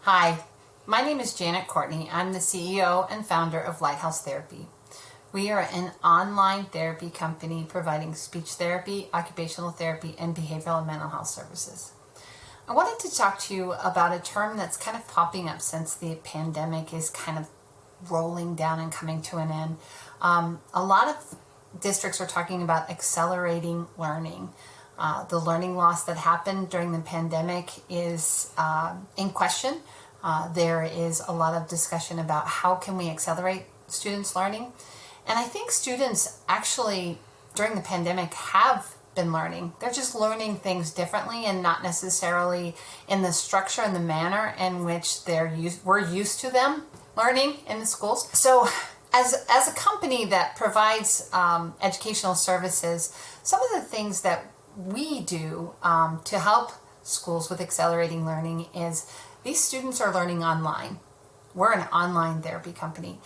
Hi, my name is Janet Courtney. I'm the CEO and founder of Lighthouse Therapy. We are an online therapy company providing speech therapy, occupational therapy, and behavioral and mental health services. I wanted to talk to you about a term that's kind of popping up since the pandemic is kind of rolling down and coming to an end. A lot of districts are talking about accelerating learning. The learning loss that happened during the pandemic is in question. There is a lot of discussion about how can we accelerate students' learning. And I think students actually during the pandemic have been learning. They're just learning things differently and not necessarily in the structure and the manner in which we're used to them learning in the schools. So as a company that provides educational services, some of the things that we do to help schools with accelerating learning is these students are learning online. We're an online therapy company.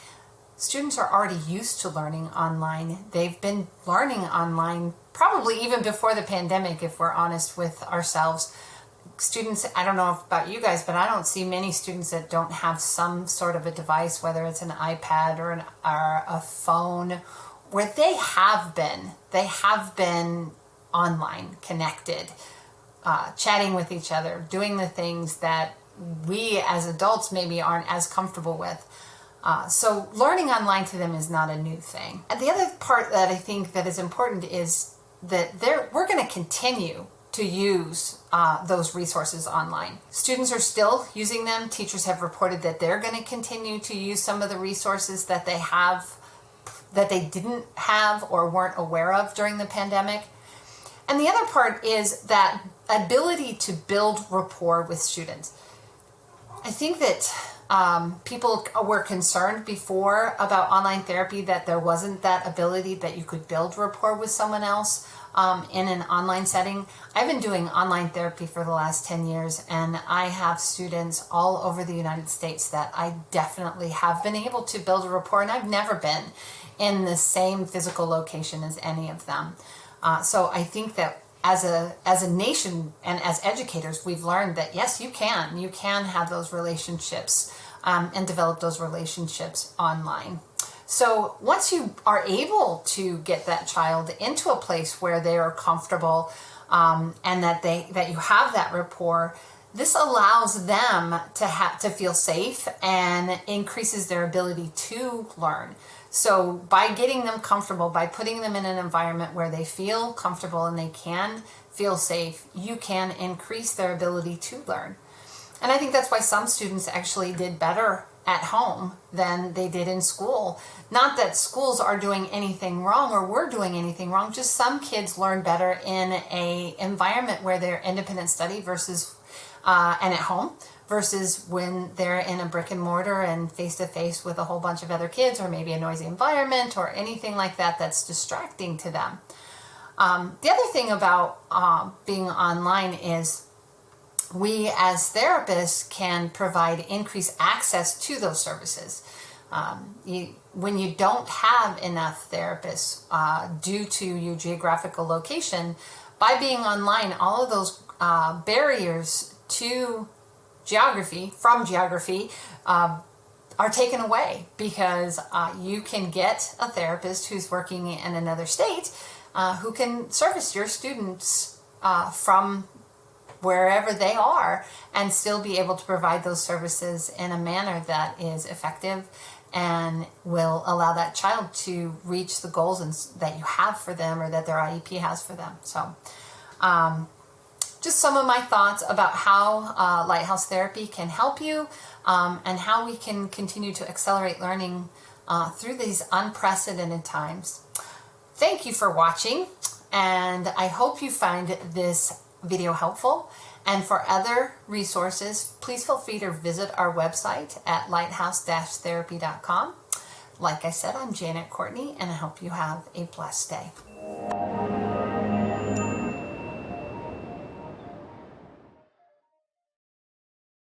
Students are already used to learning online. They've been learning online probably even before the pandemic, if we're honest with ourselves. Students, I don't know about you guys, but I don't see many students that don't have some sort of a device, whether it's an iPad or a phone, where they have been online, connected, chatting with each other, doing the things that we as adults maybe aren't as comfortable with. So learning online to them is not a new thing. And the other part that I think that is important is that we're going to continue to use those resources online. Students are still using them. Teachers have reported that they're going to continue to use some of the resources that they have, that they didn't have or weren't aware of during the pandemic. And the other part is that ability to build rapport with students. I think that people were concerned before about online therapy that there wasn't that ability that you could build rapport with someone else in an online setting. I've been doing online therapy for the last 10 years, and I have students all over the United States that I definitely have been able to build a rapport, and I've never been in the same physical location as any of them. So I think that as a nation and as educators, we've learned that yes, you can have those relationships and develop those relationships online. So once you are able to get that child into a place where they are comfortable and that you have that rapport, this allows them to feel safe and increases their ability to learn. So by getting them comfortable, by putting them in an environment where they feel comfortable and they can feel safe, you can increase their ability to learn. And I think that's why some students actually did better at home than they did in school. Not that schools are doing anything wrong or we're doing anything wrong, just some kids learn better in an environment where they're independent study versus and at home versus when they're in a brick and mortar and face-to-face with a whole bunch of other kids, or maybe a noisy environment or anything like that that's distracting to them. The other thing about being online is we as therapists can provide increased access to those services. When you don't have enough therapists due to your geographical location, by being online, all of those barriers to geography are taken away because you can get a therapist who's working in another state who can service your students from wherever they are and still be able to provide those services in a manner that is effective and will allow that child to reach the goals that you have for them or that their IEP has for them. So just some of my thoughts about how Lighthouse Therapy can help you and how we can continue to accelerate learning through these unprecedented times. Thank you for watching, and I hope you find this video helpful. And for other resources, please feel free to visit our website at lighthouse-therapy.com. Like I said, I'm Janet Courtney, and I hope you have a blessed day.